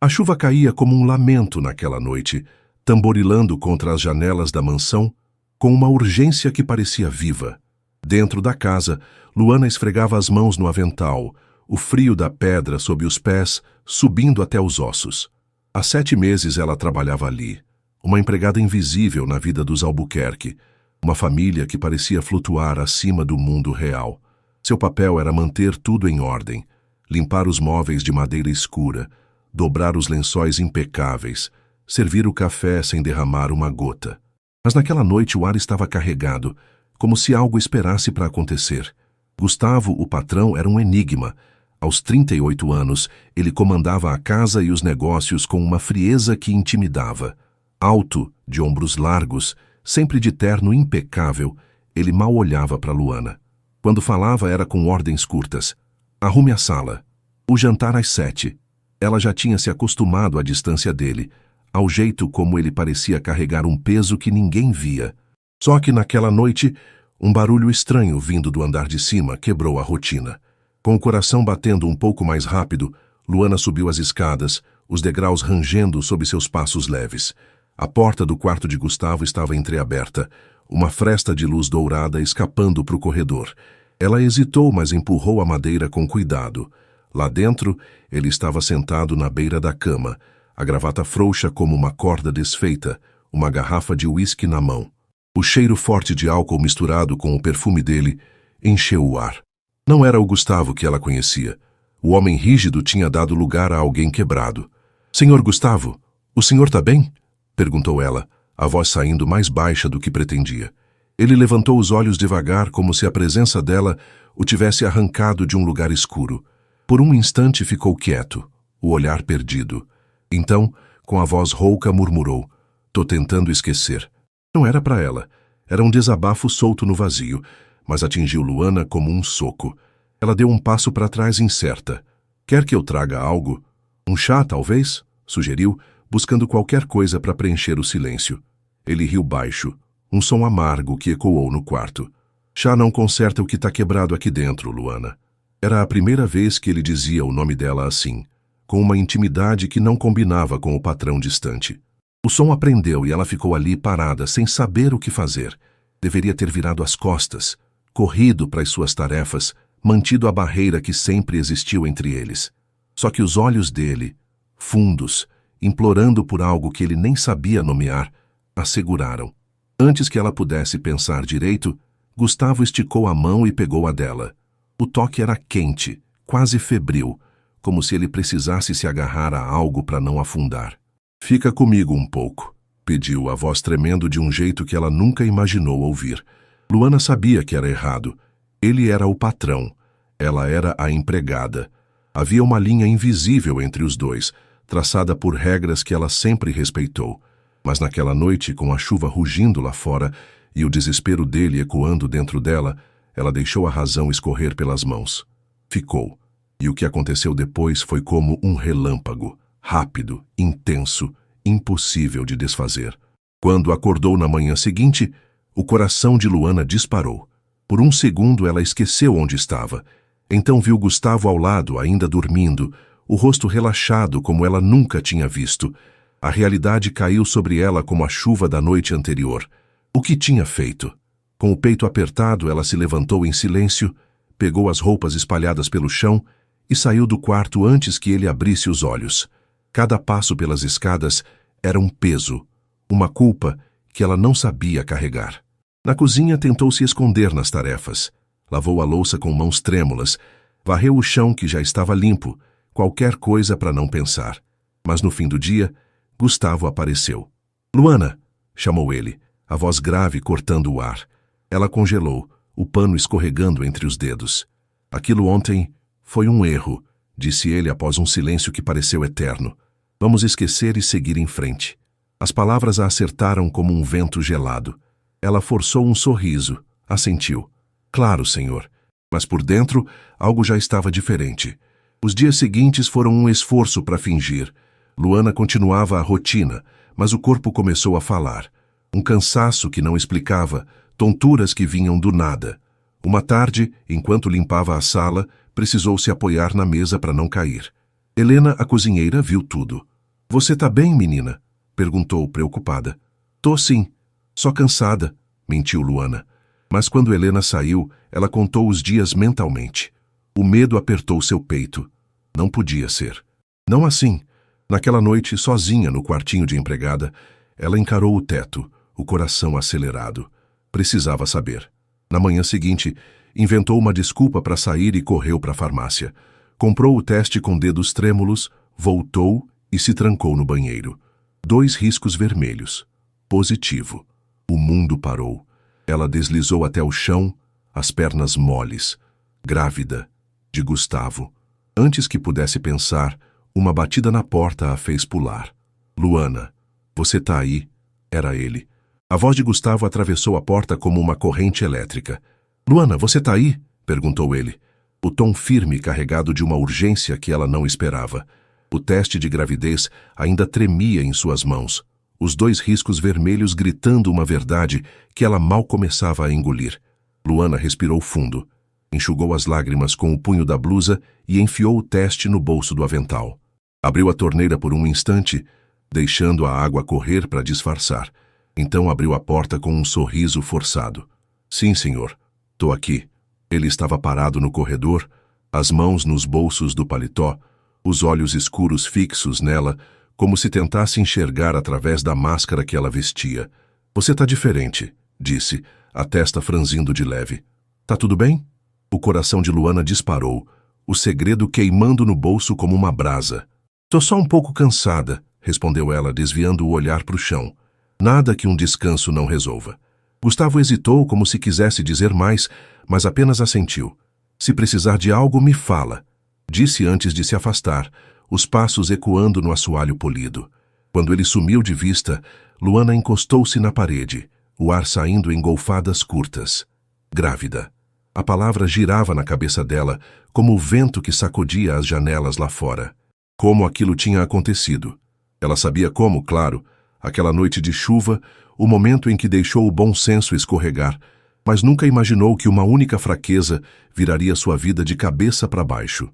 A chuva caía como um lamento naquela noite, tamborilando contra as janelas da mansão, com uma urgência que parecia viva. Dentro da casa, Luana esfregava as mãos no avental, o frio da pedra sob os pés subindo até os ossos. Há 7 meses ela trabalhava ali, uma empregada invisível na vida dos Albuquerque, uma família que parecia flutuar acima do mundo real. Seu papel era manter tudo em ordem, limpar os móveis de madeira escura, dobrar os lençóis impecáveis, servir o café sem derramar uma gota. Mas naquela noite o ar estava carregado, como se algo esperasse para acontecer. Gustavo, o patrão, era um enigma. Aos 38 anos, ele comandava a casa e os negócios com uma frieza que intimidava. Alto, de ombros largos, sempre de terno impecável, ele mal olhava para Luana. Quando falava era com ordens curtas. Arrume a sala. O jantar às 7. Ela já tinha se acostumado à distância dele, ao jeito como ele parecia carregar um peso que ninguém via. Só que naquela noite, um barulho estranho vindo do andar de cima quebrou a rotina. Com o coração batendo um pouco mais rápido, Luana subiu as escadas, os degraus rangendo sob seus passos leves. A porta do quarto de Gustavo estava entreaberta, uma fresta de luz dourada escapando para o corredor. Ela hesitou, mas empurrou a madeira com cuidado. Lá dentro, ele estava sentado na beira da cama, a gravata frouxa como uma corda desfeita, uma garrafa de uísque na mão. O cheiro forte de álcool misturado com o perfume dele encheu o ar. Não era o Gustavo que ela conhecia. O homem rígido tinha dado lugar a alguém quebrado. "Senhor Gustavo, o senhor está bem?" perguntou ela, a voz saindo mais baixa do que pretendia. Ele levantou os olhos devagar, como se a presença dela o tivesse arrancado de um lugar escuro. Por um instante ficou quieto, o olhar perdido. Então, com a voz rouca, murmurou: "Tô tentando esquecer." Não era para ela. Era um desabafo solto no vazio, mas atingiu Luana como um soco. Ela deu um passo para trás incerta. "Quer que eu traga algo? Um chá, talvez?" sugeriu, buscando qualquer coisa para preencher o silêncio. Ele riu baixo, um som amargo que ecoou no quarto. "Chá não conserta o que está quebrado aqui dentro, Luana." Era a primeira vez que ele dizia o nome dela assim, com uma intimidade que não combinava com o patrão distante. O som aprendeu e ela ficou ali parada, sem saber o que fazer. Deveria ter virado as costas, corrido para as suas tarefas, mantido a barreira que sempre existiu entre eles. Só que os olhos dele, fundos, implorando por algo que ele nem sabia nomear, a seguraram. Antes que ela pudesse pensar direito, Gustavo esticou a mão e pegou a dela. O toque era quente, quase febril, como se ele precisasse se agarrar a algo para não afundar. "Fica comigo um pouco", pediu, a voz tremendo de um jeito que ela nunca imaginou ouvir. Luana sabia que era errado. Ele era o patrão, ela era a empregada. Havia uma linha invisível entre os dois, traçada por regras que ela sempre respeitou. Mas naquela noite, com a chuva rugindo lá fora e o desespero dele ecoando dentro dela, ela deixou a razão escorrer pelas mãos. Ficou. E o que aconteceu depois foi como um relâmpago, rápido, intenso, impossível de desfazer. Quando acordou na manhã seguinte, o coração de Luana disparou. Por um segundo ela esqueceu onde estava. Então viu Gustavo ao lado, ainda dormindo, o rosto relaxado como ela nunca tinha visto. A realidade caiu sobre ela como a chuva da noite anterior. O que tinha feito? Com o peito apertado, ela se levantou em silêncio, pegou as roupas espalhadas pelo chão e saiu do quarto antes que ele abrisse os olhos. Cada passo pelas escadas era um peso, uma culpa que ela não sabia carregar. Na cozinha tentou se esconder nas tarefas. Lavou a louça com mãos trêmulas, varreu o chão que já estava limpo, qualquer coisa para não pensar. Mas no fim do dia, Gustavo apareceu. "Luana!" chamou ele, a voz grave cortando o ar. Ela congelou, o pano escorregando entre os dedos. "Aquilo ontem foi um erro", disse ele após um silêncio que pareceu eterno. "Vamos esquecer e seguir em frente." As palavras a acertaram como um vento gelado. Ela forçou um sorriso, assentiu. "Claro, senhor." Mas por dentro, algo já estava diferente. Os dias seguintes foram um esforço para fingir. Luana continuava a rotina, mas o corpo começou a falar. Um cansaço que não explicava, tonturas que vinham do nada. Uma tarde, enquanto limpava a sala, precisou se apoiar na mesa para não cair. Helena, a cozinheira, viu tudo. Você tá bem, menina? Perguntou, preocupada. Tô sim, só cansada, mentiu Luana. Mas quando Helena saiu, ela contou os dias mentalmente. O medo apertou seu peito. Não podia ser. Não assim. Naquela noite, sozinha no quartinho de empregada, ela encarou o teto, o coração acelerado. Precisava saber. Na manhã seguinte, inventou uma desculpa para sair e correu para a farmácia. Comprou o teste com dedos trêmulos, voltou e se trancou no banheiro. 2 riscos vermelhos. Positivo. O mundo parou. Ela deslizou até o chão, as pernas moles. Grávida. De Gustavo. Antes que pudesse pensar, uma batida na porta a fez pular. Luana, você tá aí? Era ele. A voz de Gustavo atravessou a porta como uma corrente elétrica. Luana, você tá aí? Perguntou ele. O tom firme carregado de uma urgência que ela não esperava. O teste de gravidez ainda tremia em suas mãos. Os 2 riscos vermelhos gritando uma verdade que ela mal começava a engolir. Luana respirou fundo. Enxugou as lágrimas com o punho da blusa e enfiou o teste no bolso do avental. Abriu a torneira por um instante, deixando a água correr para disfarçar. Então abriu a porta com um sorriso forçado. Sim, senhor. Tô aqui. Ele estava parado no corredor, as mãos nos bolsos do paletó, os olhos escuros fixos nela, como se tentasse enxergar através da máscara que ela vestia. Você tá diferente, disse, a testa franzindo de leve. Tá tudo bem? O coração de Luana disparou, o segredo queimando no bolso como uma brasa. Tô só um pouco cansada, respondeu ela, desviando o olhar para o chão. Nada que um descanso não resolva. Gustavo hesitou como se quisesse dizer mais, mas apenas assentiu. Se precisar de algo, me fala, disse antes de se afastar, os passos ecoando no assoalho polido. Quando ele sumiu de vista, Luana encostou-se na parede, o ar saindo em golfadas curtas. Grávida. A palavra girava na cabeça dela, como o vento que sacudia as janelas lá fora. Como aquilo tinha acontecido. Ela sabia como, claro, aquela noite de chuva, o momento em que deixou o bom senso escorregar, mas nunca imaginou que uma única fraqueza viraria sua vida de cabeça para baixo.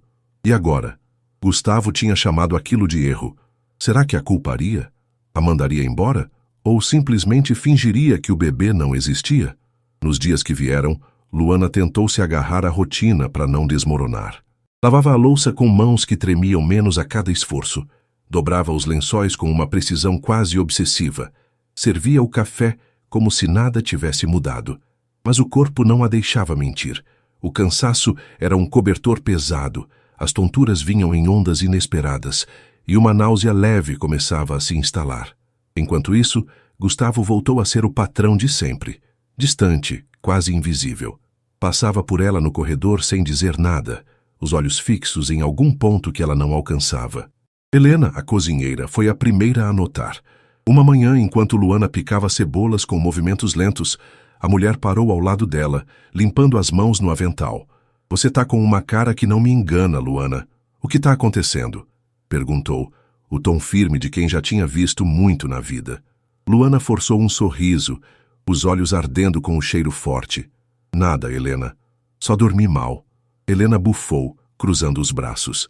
E agora? Gustavo tinha chamado aquilo de erro. Será que a culparia? A mandaria embora? Ou simplesmente fingiria que o bebê não existia? Nos dias que vieram, Luana tentou se agarrar à rotina para não desmoronar. Lavava a louça com mãos que tremiam menos a cada esforço. Dobrava os lençóis com uma precisão quase obsessiva. Servia o café como se nada tivesse mudado. Mas o corpo não a deixava mentir. O cansaço era um cobertor pesado, as tonturas vinham em ondas inesperadas, e uma náusea leve começava a se instalar. Enquanto isso, Gustavo voltou a ser o patrão de sempre. Distante, quase invisível. Passava por ela no corredor sem dizer nada, os olhos fixos em algum ponto que ela não alcançava. Helena, a cozinheira, foi a primeira a notar. Uma manhã, enquanto Luana picava cebolas com movimentos lentos, a mulher parou ao lado dela, limpando as mãos no avental. Você tá com uma cara que não me engana, Luana. O que tá acontecendo? Perguntou, o tom firme de quem já tinha visto muito na vida. Luana forçou um sorriso, os olhos ardendo com o cheiro forte. Nada, Helena. Só dormi mal. Helena bufou, cruzando os braços.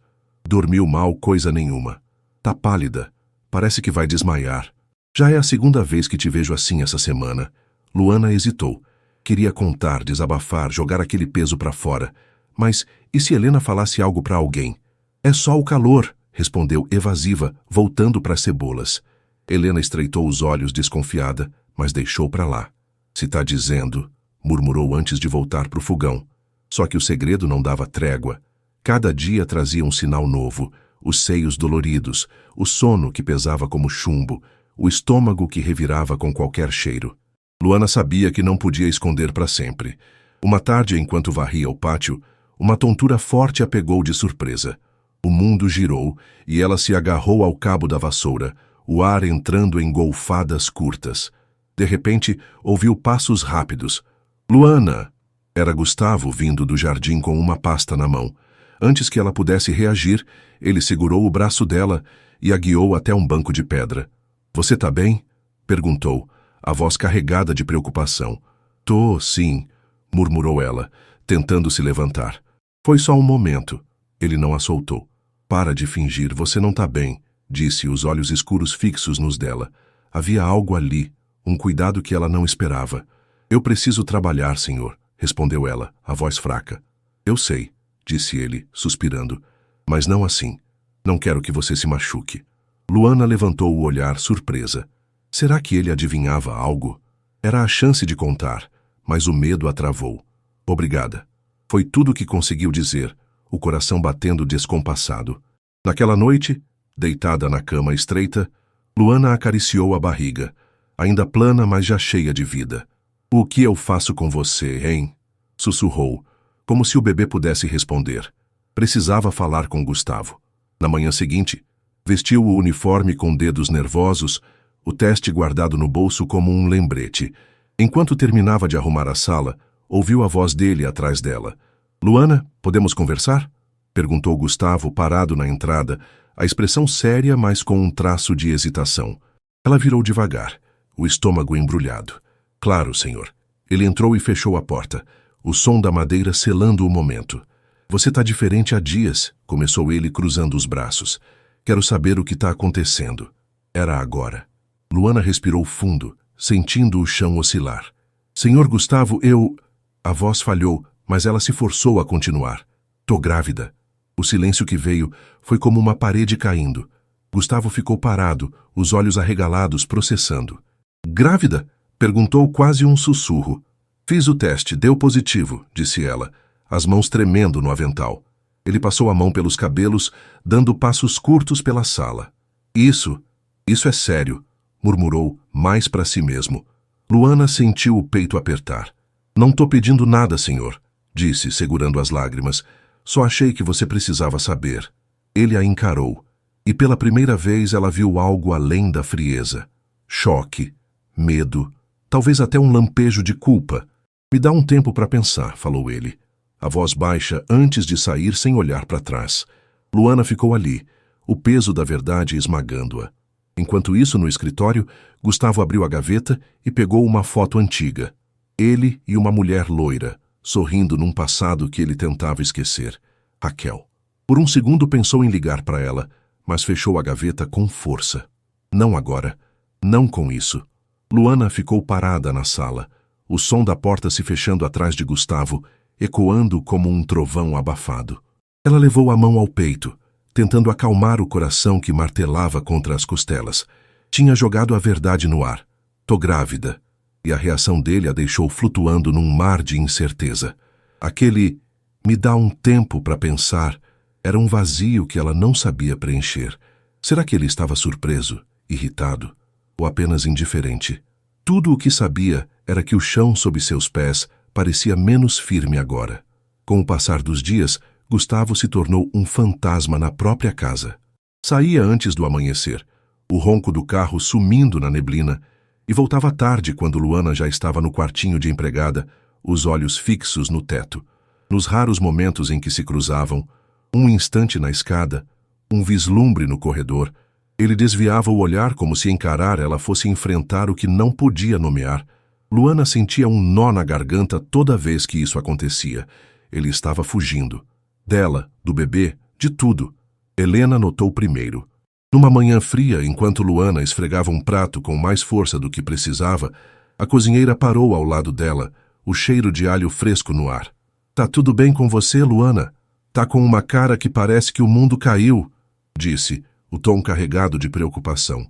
Dormiu mal coisa nenhuma. Tá pálida. Parece que vai desmaiar. Já é a segunda vez que te vejo assim essa semana. Luana hesitou. Queria contar, desabafar, jogar aquele peso para fora. Mas e se Helena falasse algo para alguém? É só o calor, respondeu evasiva, voltando para as cebolas. Helena estreitou os olhos desconfiada, mas deixou para lá. Se tá dizendo, murmurou antes de voltar para o fogão. Só que o segredo não dava trégua. Cada dia trazia um sinal novo, os seios doloridos, o sono que pesava como chumbo, o estômago que revirava com qualquer cheiro. Luana sabia que não podia esconder para sempre. Uma tarde, enquanto varria o pátio, uma tontura forte a pegou de surpresa. O mundo girou e ela se agarrou ao cabo da vassoura, o ar entrando em golfadas curtas. De repente, ouviu passos rápidos. Luana! Era Gustavo vindo do jardim com uma pasta na mão. Antes que ela pudesse reagir, ele segurou o braço dela e a guiou até um banco de pedra. Você tá bem? Perguntou, a voz carregada de preocupação. Tô, sim, murmurou ela, tentando se levantar. Foi só um momento. Ele não a soltou. Para de fingir, você não tá bem. disse, os olhos escuros fixos nos dela. Havia algo ali, um cuidado que ela não esperava. Eu preciso trabalhar, senhor, respondeu ela, a voz fraca. Eu sei, disse ele, suspirando, mas não assim. Não quero que você se machuque. Luana levantou o olhar, surpresa. Será que ele adivinhava algo? Era a chance de contar, mas o medo a travou. Obrigada. Foi tudo o que conseguiu dizer, o coração batendo descompassado. Naquela noite, deitada na cama estreita, Luana acariciou a barriga, ainda plana, mas já cheia de vida. O que eu faço com você, hein? Sussurrou, como se o bebê pudesse responder. Precisava falar com Gustavo. Na manhã seguinte, vestiu o uniforme com dedos nervosos, o teste guardado no bolso como um lembrete. Enquanto terminava de arrumar a sala, ouviu a voz dele atrás dela. Luana, podemos conversar? Perguntou Gustavo, parado na entrada, a expressão séria, mas com um traço de hesitação. Ela virou devagar, o estômago embrulhado. Claro, senhor. Ele entrou e fechou a porta, o som da madeira selando o momento. Você tá diferente há dias, começou ele cruzando os braços. Quero saber o que está acontecendo. Era agora. Luana respirou fundo, sentindo o chão oscilar. Senhor Gustavo, eu... A voz falhou, mas ela se forçou a continuar. Tô grávida. O silêncio que veio foi como uma parede caindo. Gustavo ficou parado, os olhos arregalados, processando. Grávida? Perguntou quase um sussurro. Fiz o teste, deu positivo, disse ela, as mãos tremendo no avental. Ele passou a mão pelos cabelos, dando passos curtos pela sala. Isso é sério, murmurou, mais para si mesmo. Luana sentiu o peito apertar. Não tô pedindo nada, senhor, disse, segurando as lágrimas. Só achei que você precisava saber. Ele a encarou, e pela primeira vez ela viu algo além da frieza. Choque, medo, talvez até um lampejo de culpa. Me dá um tempo para pensar, falou ele. A voz baixa antes de sair sem olhar para trás. Luana ficou ali, o peso da verdade esmagando-a. Enquanto isso, no escritório, Gustavo abriu a gaveta e pegou uma foto antiga. Ele e uma mulher loira, sorrindo num passado que ele tentava esquecer. Raquel. Por um segundo pensou em ligar para ela, mas fechou a gaveta com força. Não agora. Não com isso. Luana ficou parada na sala, o som da porta se fechando atrás de Gustavo, ecoando como um trovão abafado. Ela levou a mão ao peito, tentando acalmar o coração que martelava contra as costelas. Tinha jogado a verdade no ar. Tô grávida. E a reação dele a deixou flutuando num mar de incerteza. Aquele "me dá um tempo para pensar" era um vazio que ela não sabia preencher. Será que ele estava surpreso, irritado, ou apenas indiferente? Tudo o que sabia era que o chão sob seus pés parecia menos firme agora. Com o passar dos dias, Gustavo se tornou um fantasma na própria casa. Saía antes do amanhecer, o ronco do carro sumindo na neblina, e voltava tarde quando Luana já estava no quartinho de empregada, os olhos fixos no teto. Nos raros momentos em que se cruzavam, um instante na escada, um vislumbre no corredor, ele desviava o olhar como se encarar ela fosse enfrentar o que não podia nomear. Luana sentia um nó na garganta toda vez que isso acontecia. Ele estava fugindo. Dela, do bebê, de tudo. Helena notou primeiro. Numa manhã fria, enquanto Luana esfregava um prato com mais força do que precisava, a cozinheira parou ao lado dela, o cheiro de alho fresco no ar. Tá tudo bem com você, Luana? Tá com uma cara que parece que o mundo caiu, disse, o tom carregado de preocupação.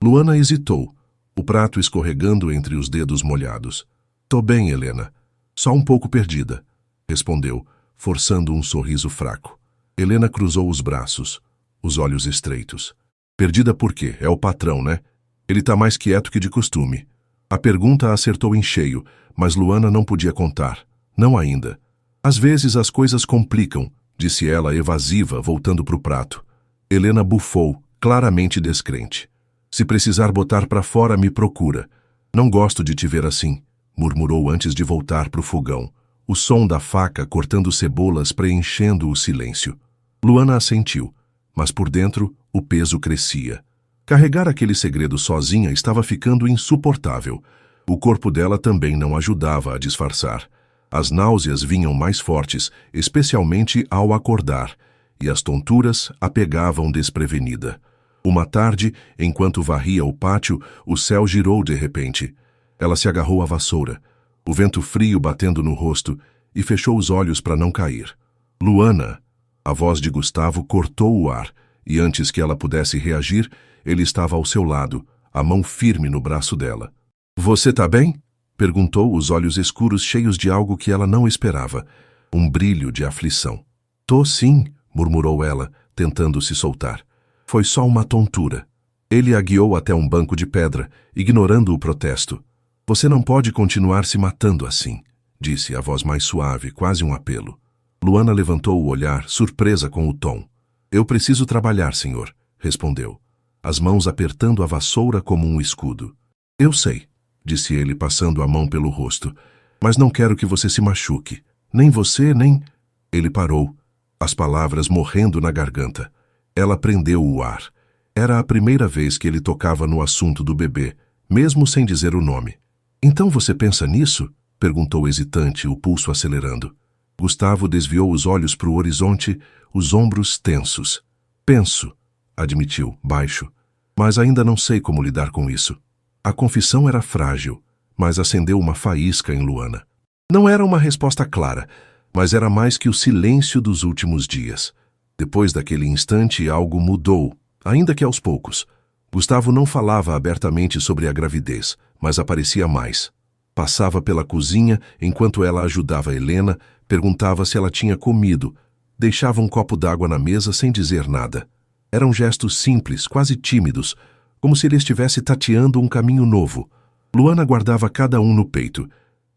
Luana hesitou, o prato escorregando entre os dedos molhados. Tô bem, Helena. Só um pouco perdida, respondeu, forçando um sorriso fraco. Helena cruzou os braços, os olhos estreitos. Perdida por quê? É o patrão, né? Ele tá mais quieto que de costume. A pergunta a acertou em cheio, mas Luana não podia contar. Não ainda. Às vezes as coisas complicam, disse ela evasiva, voltando pro prato. Helena bufou, claramente descrente. Se precisar botar pra fora, me procura. Não gosto de te ver assim, murmurou antes de voltar pro fogão. O som da faca cortando cebolas preenchendo o silêncio. Luana assentiu, mas por dentro o peso crescia. Carregar aquele segredo sozinha estava ficando insuportável. O corpo dela também não ajudava a disfarçar. As náuseas vinham mais fortes, especialmente ao acordar, e as tonturas a pegavam desprevenida. Uma tarde, enquanto varria o pátio, o céu girou de repente. Ela se agarrou à vassoura, o vento frio batendo no rosto, e fechou os olhos para não cair. Luana! A voz de Gustavo cortou o ar, e antes que ela pudesse reagir, ele estava ao seu lado, a mão firme no braço dela. Você tá bem? Perguntou, os olhos escuros cheios de algo que ela não esperava, um brilho de aflição. Tô sim, murmurou ela, tentando se soltar. Foi só uma tontura. Ele a guiou até um banco de pedra, ignorando o protesto. Você não pode continuar se matando assim, disse a voz mais suave, quase um apelo. Luana levantou o olhar, surpresa com o tom. Eu preciso trabalhar, senhor, respondeu, as mãos apertando a vassoura como um escudo. Eu sei, disse ele passando a mão pelo rosto, mas não quero que você se machuque. Nem você, nem... Ele parou, as palavras morrendo na garganta. Ela prendeu o ar. Era a primeira vez que ele tocava no assunto do bebê, mesmo sem dizer o nome. Então você pensa nisso? Perguntou hesitante, o pulso acelerando. Gustavo desviou os olhos para o horizonte, os ombros tensos. Penso, admitiu, baixo, mas ainda não sei como lidar com isso. A confissão era frágil, mas acendeu uma faísca em Luana. Não era uma resposta clara, mas era mais que o silêncio dos últimos dias. Depois daquele instante, algo mudou, ainda que aos poucos. Gustavo não falava abertamente sobre a gravidez, mas aparecia mais. Passava pela cozinha enquanto ela ajudava Helena, perguntava se ela tinha comido, deixava um copo d'água na mesa sem dizer nada. Eram gestos simples, quase tímidos, como se ele estivesse tateando um caminho novo. Luana guardava cada um no peito,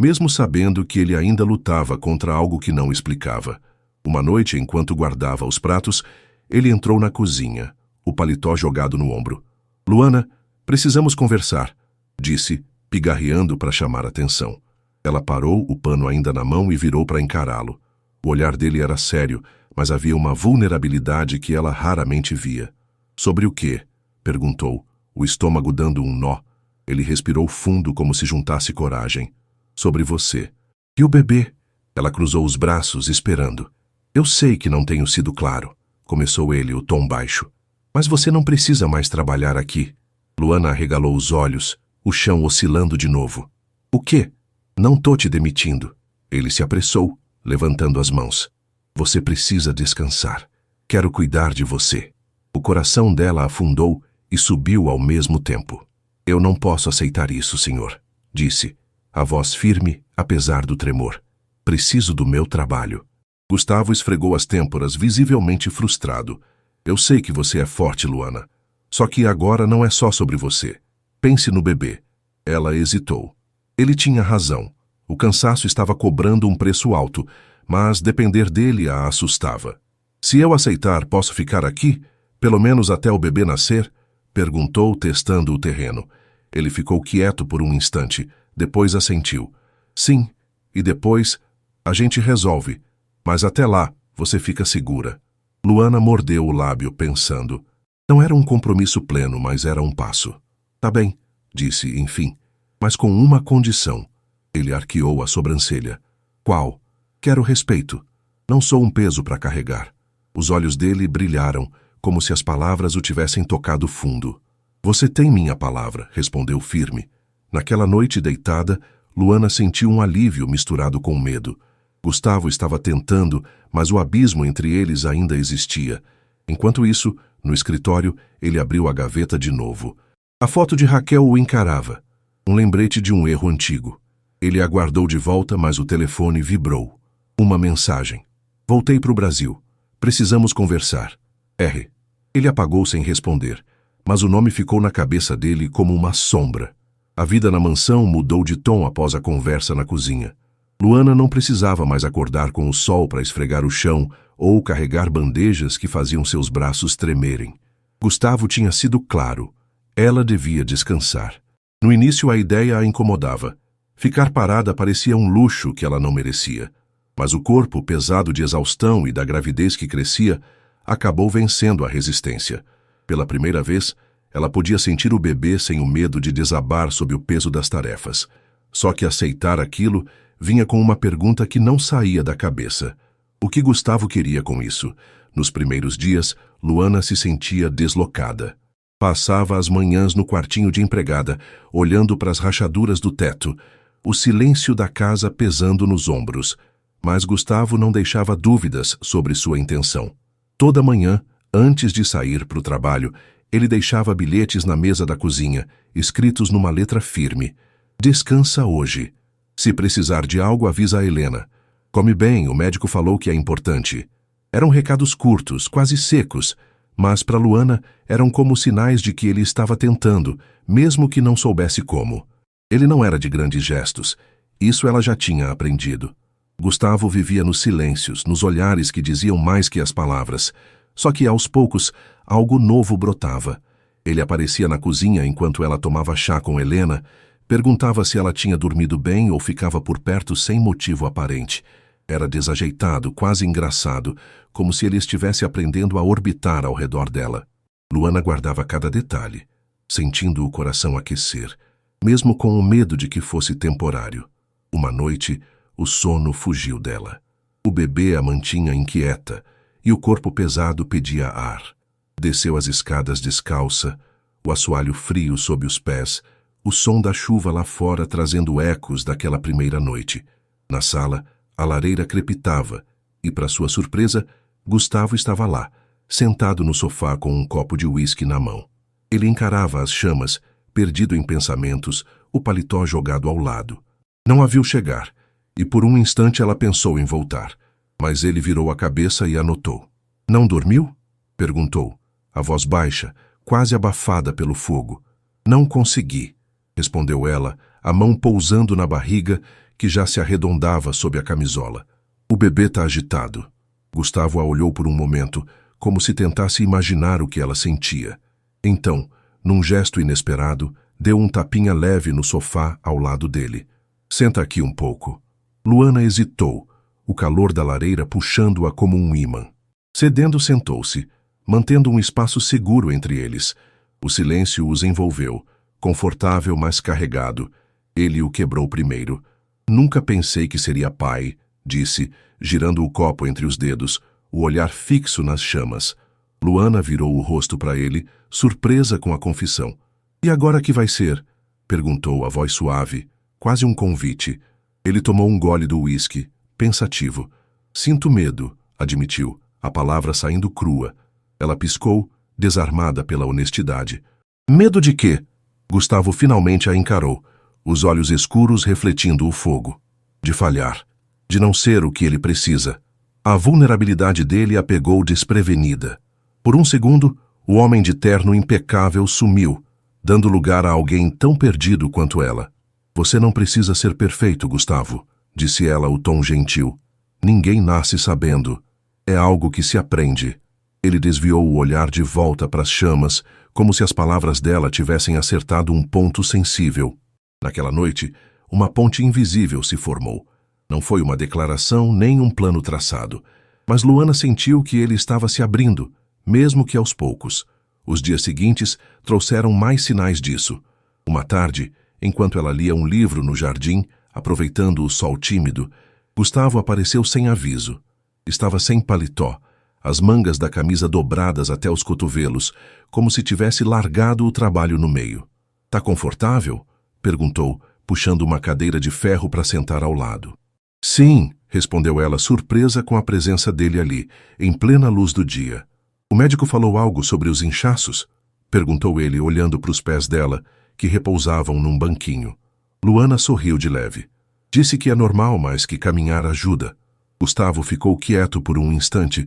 mesmo sabendo que ele ainda lutava contra algo que não explicava. Uma noite, enquanto guardava os pratos, ele entrou na cozinha, o paletó jogado no ombro. Luana, precisamos conversar, disse, pigarreando para chamar atenção. Ela parou, o pano ainda na mão, e virou para encará-lo. O olhar dele era sério, mas havia uma vulnerabilidade que ela raramente via. Sobre o quê? Perguntou, o estômago dando um nó. Ele respirou fundo como se juntasse coragem. Sobre você. E o bebê? Ela cruzou os braços, esperando. Eu sei que não tenho sido claro, começou ele, o tom baixo. Mas você não precisa mais trabalhar aqui. Luana arregalou os olhos, o chão oscilando de novo. O quê? Não tô te demitindo. Ele se apressou, levantando as mãos. Você precisa descansar. Quero cuidar de você. O coração dela afundou e subiu ao mesmo tempo. Eu não posso aceitar isso, senhor, disse, a voz firme, apesar do tremor. Preciso do meu trabalho. Gustavo esfregou as têmporas, visivelmente frustrado. Eu sei que você é forte, Luana. Só que agora não é só sobre você. Pense no bebê. Ela hesitou. Ele tinha razão. O cansaço estava cobrando um preço alto, mas depender dele a assustava. Se eu aceitar, posso ficar aqui? Pelo menos até o bebê nascer? Perguntou, testando o terreno. Ele ficou quieto por um instante, depois assentiu. Sim, e depois a gente resolve, mas até lá você fica segura. Luana mordeu o lábio, pensando. Não era um compromisso pleno, mas era um passo. Tá bem, disse, enfim, mas com uma condição. Ele arqueou a sobrancelha. Qual? Quero respeito. Não sou um peso para carregar. Os olhos dele brilharam, como se as palavras o tivessem tocado fundo. Você tem minha palavra, respondeu firme. Naquela noite deitada, Luana sentiu um alívio misturado com medo. Gustavo estava tentando, mas o abismo entre eles ainda existia. Enquanto isso, no escritório, ele abriu a gaveta de novo. A foto de Raquel o encarava. Um lembrete de um erro antigo. Ele aguardou de volta, mas o telefone vibrou. Uma mensagem. Voltei para o Brasil. Precisamos conversar. R. Ele apagou sem responder, mas o nome ficou na cabeça dele como uma sombra. A vida na mansão mudou de tom após a conversa na cozinha. Luana não precisava mais acordar com o sol para esfregar o chão ou carregar bandejas que faziam seus braços tremerem. Gustavo tinha sido claro. Ela devia descansar. No início a ideia a incomodava. Ficar parada parecia um luxo que ela não merecia. Mas o corpo, pesado de exaustão e da gravidez que crescia, acabou vencendo a resistência. Pela primeira vez, ela podia sentir o bebê sem o medo de desabar sob o peso das tarefas. Só que aceitar aquilo vinha com uma pergunta que não saía da cabeça. O que Gustavo queria com isso? Nos primeiros dias, Luana se sentia deslocada. Passava as manhãs no quartinho de empregada, olhando para as rachaduras do teto, o silêncio da casa pesando nos ombros. Mas Gustavo não deixava dúvidas sobre sua intenção. Toda manhã, antes de sair para o trabalho, ele deixava bilhetes na mesa da cozinha, escritos numa letra firme. Descansa hoje. Se precisar de algo, avisa a Helena. Come bem, o médico falou que é importante. Eram recados curtos, quase secos, mas para Luana eram como sinais de que ele estava tentando, mesmo que não soubesse como. Ele não era de grandes gestos, isso ela já tinha aprendido. Gustavo vivia nos silêncios, nos olhares que diziam mais que as palavras. Só que, aos poucos, algo novo brotava. Ele aparecia na cozinha enquanto ela tomava chá com Helena, perguntava se ela tinha dormido bem ou ficava por perto sem motivo aparente. Era desajeitado, quase engraçado, como se ele estivesse aprendendo a orbitar ao redor dela. Luana guardava cada detalhe, sentindo o coração aquecer, mesmo com o medo de que fosse temporário. Uma noite, o sono fugiu dela. O bebê a mantinha inquieta e o corpo pesado pedia ar. Desceu as escadas descalça, o assoalho frio sob os pés, o som da chuva lá fora trazendo ecos daquela primeira noite. Na sala, a lareira crepitava e, para sua surpresa, Gustavo estava lá, sentado no sofá com um copo de uísque na mão. Ele encarava as chamas, perdido em pensamentos, o paletó jogado ao lado. Não a viu chegar, e por um instante ela pensou em voltar, mas ele virou a cabeça e anotou. Não dormiu? Perguntou, a voz baixa, quase abafada pelo fogo. Não consegui, respondeu ela, a mão pousando na barriga que já se arredondava sob a camisola. O bebê tá agitado. Gustavo a olhou por um momento, como se tentasse imaginar o que ela sentia. Então, num gesto inesperado, deu um tapinha leve no sofá ao lado dele. Senta aqui um pouco. Luana hesitou, o calor da lareira puxando-a como um ímã. Cedendo, sentou-se, mantendo um espaço seguro entre eles. O silêncio os envolveu, confortável, mas carregado. Ele o quebrou primeiro. Nunca pensei que seria pai, disse, girando o copo entre os dedos, o olhar fixo nas chamas. Luana virou o rosto para ele, surpresa com a confissão. E agora que vai ser? Perguntou a voz suave, quase um convite. Ele tomou um gole do uísque, pensativo. Sinto medo, admitiu, a palavra saindo crua. Ela piscou, desarmada pela honestidade. Medo de quê? Gustavo finalmente a encarou, os olhos escuros refletindo o fogo. De falhar, de não ser o que ele precisa. A vulnerabilidade dele a pegou desprevenida. Por um segundo, o homem de terno impecável sumiu, dando lugar a alguém tão perdido quanto ela. Você não precisa ser perfeito, Gustavo, disse ela o tom gentil. Ninguém nasce sabendo. É algo que se aprende. Ele desviou o olhar de volta para as chamas, como se as palavras dela tivessem acertado um ponto sensível. Naquela noite, uma ponte invisível se formou. Não foi uma declaração nem um plano traçado, mas Luana sentiu que ele estava se abrindo, mesmo que aos poucos. Os dias seguintes trouxeram mais sinais disso. Uma tarde, enquanto ela lia um livro no jardim, aproveitando o sol tímido, Gustavo apareceu sem aviso. Estava sem paletó, as mangas da camisa dobradas até os cotovelos, como se tivesse largado o trabalho no meio. Tá confortável? Perguntou, puxando uma cadeira de ferro para sentar ao lado. Sim, respondeu ela, surpresa com a presença dele ali, em plena luz do dia. O médico falou algo sobre os inchaços? Perguntou ele, olhando para os pés dela, que repousavam num banquinho. Luana sorriu de leve. Disse que é normal, mas que caminhar ajuda. Gustavo ficou quieto por um instante,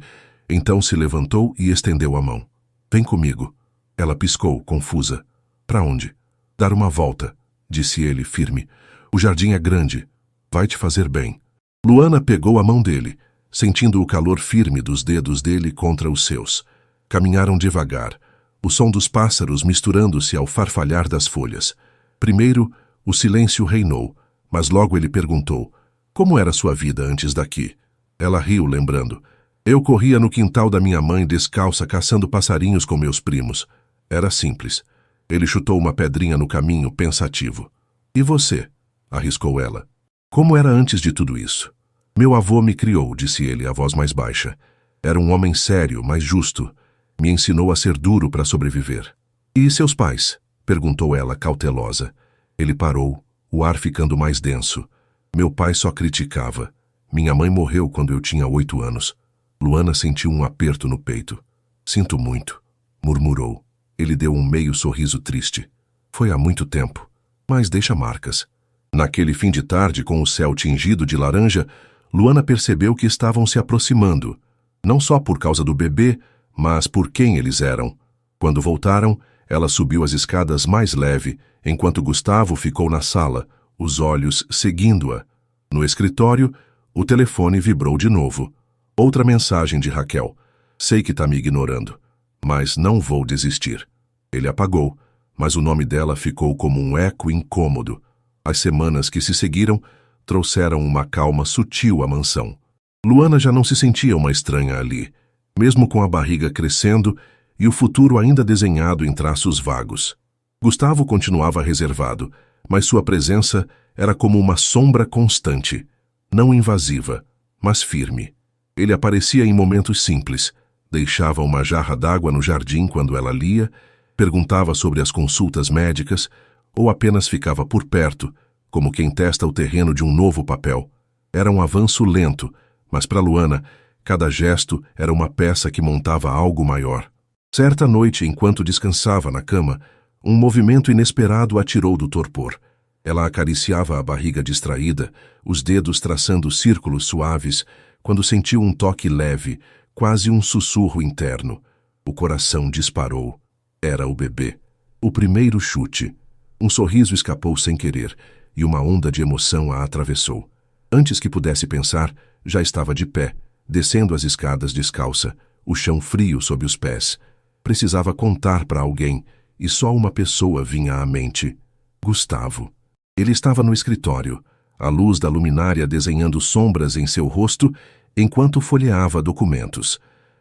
então se levantou e estendeu a mão. Vem comigo. Ela piscou, confusa. Para onde? Dar uma volta, disse ele, firme. O jardim é grande. Vai te fazer bem. Luana pegou a mão dele, sentindo o calor firme dos dedos dele contra os seus. Caminharam devagar, o som dos pássaros misturando-se ao farfalhar das folhas. Primeiro, o silêncio reinou, mas logo ele perguntou, como era sua vida antes daqui? Ela riu, lembrando. Eu corria no quintal da minha mãe descalça caçando passarinhos com meus primos. Era simples. Ele chutou uma pedrinha no caminho, pensativo. E você? Arriscou ela. Como era antes de tudo isso? Meu avô me criou, disse ele, a voz mais baixa. Era um homem sério, mas justo. Me ensinou a ser duro para sobreviver. E seus pais? Perguntou ela, cautelosa. Ele parou, o ar ficando mais denso. Meu pai só criticava. Minha mãe morreu quando eu tinha 8 anos. Luana sentiu um aperto no peito. Sinto muito, murmurou. Ele deu um meio sorriso triste. Foi há muito tempo, mas deixa marcas. Naquele fim de tarde, com o céu tingido de laranja, Luana percebeu que estavam se aproximando. Não só por causa do bebê, mas por quem eles eram. Quando voltaram, ela subiu as escadas mais leve, enquanto Gustavo ficou na sala, os olhos seguindo-a. No escritório, o telefone vibrou de novo. Outra mensagem de Raquel. Sei que está me ignorando, mas não vou desistir. Ele apagou, mas o nome dela ficou como um eco incômodo. As semanas que se seguiram trouxeram uma calma sutil à mansão. Luana já não se sentia uma estranha ali, mesmo com a barriga crescendo e o futuro ainda desenhado em traços vagos. Gustavo continuava reservado, mas sua presença era como uma sombra constante, não invasiva, mas firme. Ele aparecia em momentos simples, deixava uma jarra d'água no jardim quando ela lia, perguntava sobre as consultas médicas ou apenas ficava por perto, como quem testa o terreno de um novo papel. Era um avanço lento, mas para Luana, cada gesto era uma peça que montava algo maior. Certa noite, enquanto descansava na cama, um movimento inesperado a tirou do torpor. Ela acariciava a barriga distraída, os dedos traçando círculos suaves, quando sentiu um toque leve, quase um sussurro interno. O coração disparou. Era o bebê. O primeiro chute. Um sorriso escapou sem querer, e uma onda de emoção a atravessou. Antes que pudesse pensar, já estava de pé, descendo as escadas descalça, o chão frio sob os pés. Precisava contar para alguém, e só uma pessoa vinha à mente. Gustavo. Ele estava no escritório, a luz da luminária desenhando sombras em seu rosto, enquanto folheava documentos.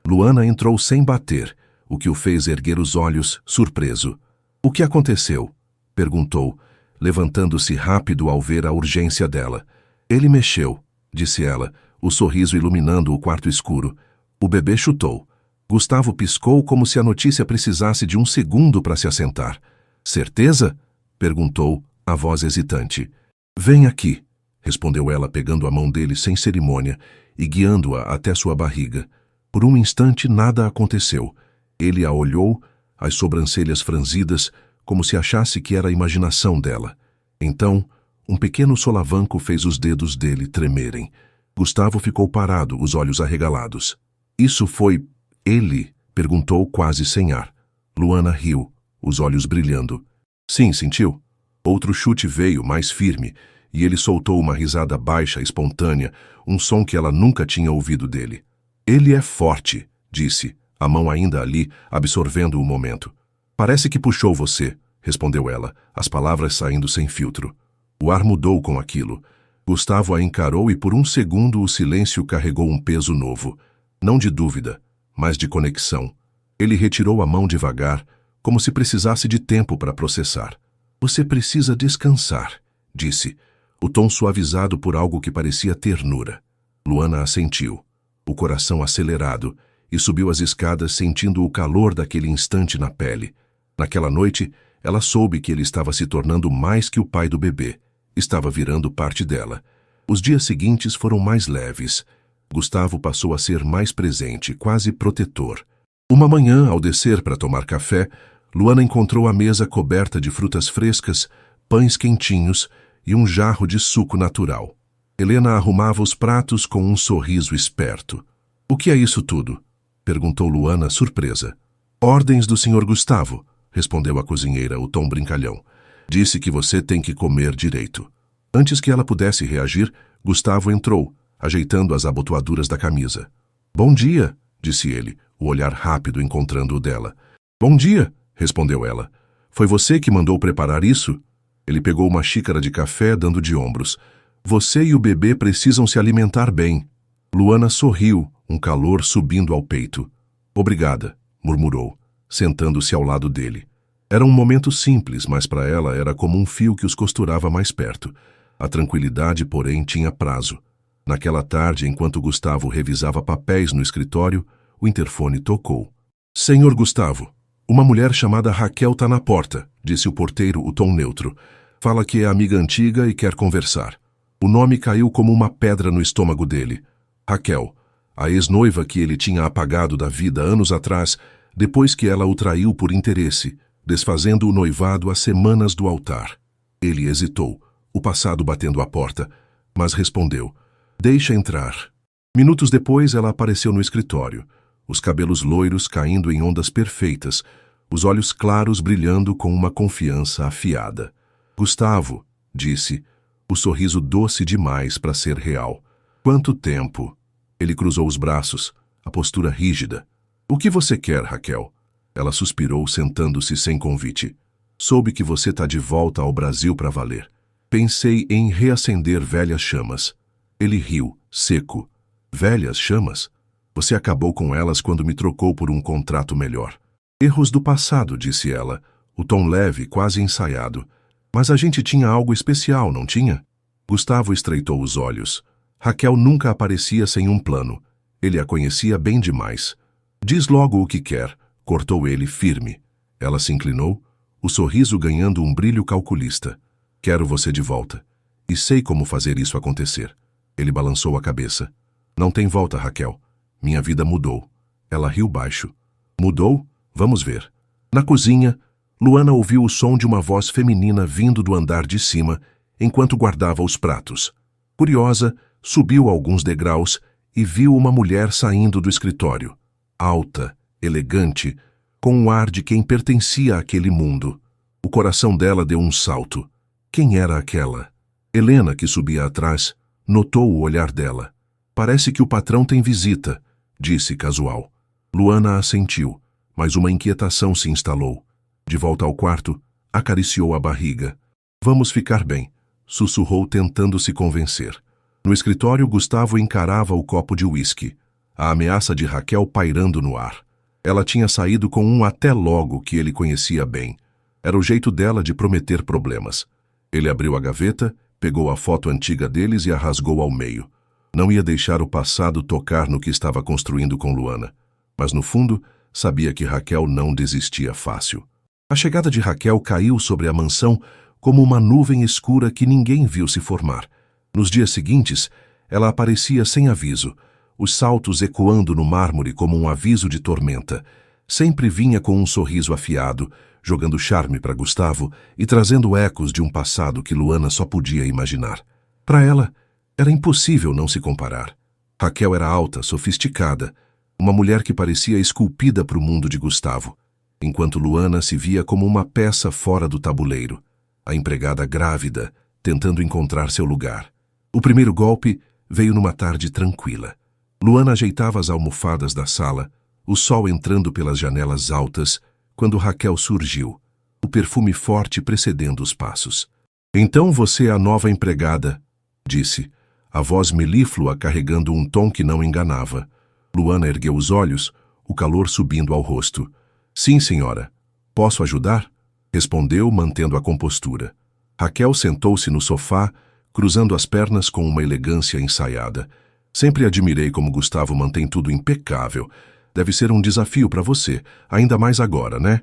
Luana entrou sem bater, o que o fez erguer os olhos, surpreso. O que aconteceu? Perguntou, levantando-se rápido ao ver a urgência dela. Ele mexeu, disse ela, o sorriso iluminando o quarto escuro. O bebê chutou. Gustavo piscou como se a notícia precisasse de um segundo para se assentar. Certeza? Perguntou, a voz hesitante. Vem aqui, respondeu ela pegando a mão dele sem cerimônia e guiando-a até sua barriga. Por um instante nada aconteceu. Ele a olhou, as sobrancelhas franzidas, como se achasse que era a imaginação dela. Então, um pequeno solavanco fez os dedos dele tremerem. Gustavo ficou parado, os olhos arregalados. Isso foi ele? Perguntou quase sem ar. Luana riu, os olhos brilhando. Sim, sentiu? Outro chute veio, mais firme, e ele soltou uma risada baixa, espontânea, um som que ela nunca tinha ouvido dele. Ele é forte, disse, a mão ainda ali, absorvendo o momento. Parece que puxou você, respondeu ela, as palavras saindo sem filtro. O ar mudou com aquilo. Gustavo a encarou e por um segundo o silêncio carregou um peso novo. Não de dúvida, mas de conexão. Ele retirou a mão devagar, como se precisasse de tempo para processar. Você precisa descansar, disse, o tom suavizado por algo que parecia ternura. Luana assentiu, o coração acelerado, e subiu as escadas sentindo o calor daquele instante na pele. Naquela noite, ela soube que ele estava se tornando mais que o pai do bebê. Estava virando parte dela. Os dias seguintes foram mais leves. Gustavo passou a ser mais presente, quase protetor. Uma manhã, ao descer para tomar café, Luana encontrou a mesa coberta de frutas frescas, pães quentinhos e um jarro de suco natural. Helena arrumava os pratos com um sorriso esperto. — O que é isso tudo? Perguntou Luana, surpresa. — Ordens do Sr. Gustavo, respondeu a cozinheira, o tom brincalhão. Disse que você tem que comer direito. Antes que ela pudesse reagir, Gustavo entrou, ajeitando as abotoaduras da camisa. — Bom dia, disse ele, o olhar rápido encontrando o dela. — Bom dia, respondeu ela. Foi você que mandou preparar isso? Ele pegou uma xícara de café, dando de ombros. Você e o bebê precisam se alimentar bem. Luana sorriu, um calor subindo ao peito. Obrigada, murmurou, sentando-se ao lado dele. Era um momento simples, mas para ela era como um fio que os costurava mais perto. A tranquilidade, porém, tinha prazo. Naquela tarde, enquanto Gustavo revisava papéis no escritório, o interfone tocou. Senhor Gustavo, Uma mulher chamada Raquel tá na porta, disse o porteiro, o tom neutro. Fala que é amiga antiga e quer conversar. O nome caiu como uma pedra no estômago dele. Raquel, a ex-noiva que ele tinha apagado da vida anos atrás, depois que ela o traiu por interesse, desfazendo o noivado a semanas do altar. Ele hesitou, o passado batendo à porta, mas respondeu: "Deixa entrar." Minutos depois, ela apareceu no escritório, os cabelos loiros caindo em ondas perfeitas, os olhos claros brilhando com uma confiança afiada. "Gustavo", disse, o sorriso doce demais para ser real. "Quanto tempo?" Ele cruzou os braços, a postura rígida. "O que você quer, Raquel?" Ela suspirou, sentando-se sem convite. "Soube que você está de volta ao Brasil para valer. Pensei em reacender velhas chamas." Ele riu, seco. "Velhas chamas? Você acabou com elas quando me trocou por um contrato melhor." "Erros do passado", disse ela, o tom leve, quase ensaiado. "Mas a gente tinha algo especial, não tinha?" Gustavo estreitou os olhos. Raquel nunca aparecia sem um plano. Ele a conhecia bem demais. "Diz logo o que quer", cortou ele firme. Ela se inclinou, o sorriso ganhando um brilho calculista. "Quero você de volta. E sei como fazer isso acontecer." Ele balançou a cabeça. "Não tem volta, Raquel. Minha vida mudou." Ela riu baixo. "Mudou? Vamos ver." Na cozinha, Luana ouviu o som de uma voz feminina vindo do andar de cima, enquanto guardava os pratos. Curiosa, subiu alguns degraus e viu uma mulher saindo do escritório. Alta, elegante, com um ar de quem pertencia àquele mundo. O coração dela deu um salto. Quem era aquela? Helena, que subia atrás, notou o olhar dela. "Parece que o patrão tem visita", disse casual. Luana assentiu, mas uma inquietação se instalou. De volta ao quarto, acariciou a barriga. "Vamos ficar bem", sussurrou, tentando se convencer. No escritório, Gustavo encarava o copo de uísque, a ameaça de Raquel pairando no ar. Ela tinha saído com um "até logo" que ele conhecia bem. Era o jeito dela de prometer problemas. Ele abriu a gaveta, pegou a foto antiga deles e a rasgou ao meio. Não ia deixar o passado tocar no que estava construindo com Luana. Mas, no fundo, sabia que Raquel não desistia fácil. A chegada de Raquel caiu sobre a mansão como uma nuvem escura que ninguém viu se formar. Nos dias seguintes, ela aparecia sem aviso, os saltos ecoando no mármore como um aviso de tormenta. Sempre vinha com um sorriso afiado, jogando charme para Gustavo e trazendo ecos de um passado que Luana só podia imaginar. Para ela, era impossível não se comparar. Raquel era alta, sofisticada, uma mulher que parecia esculpida para o mundo de Gustavo, enquanto Luana se via como uma peça fora do tabuleiro, a empregada grávida, tentando encontrar seu lugar. O primeiro golpe veio numa tarde tranquila. Luana ajeitava as almofadas da sala, o sol entrando pelas janelas altas, quando Raquel surgiu, o perfume forte precedendo os passos. "Então você é a nova empregada", disse, a voz melíflua carregando um tom que não enganava. Luana ergueu os olhos, o calor subindo ao rosto. "Sim, senhora. Posso ajudar?" respondeu, mantendo a compostura. Raquel sentou-se no sofá, cruzando as pernas com uma elegância ensaiada. "Sempre admirei como Gustavo mantém tudo impecável. Deve ser um desafio para você, ainda mais agora, né?"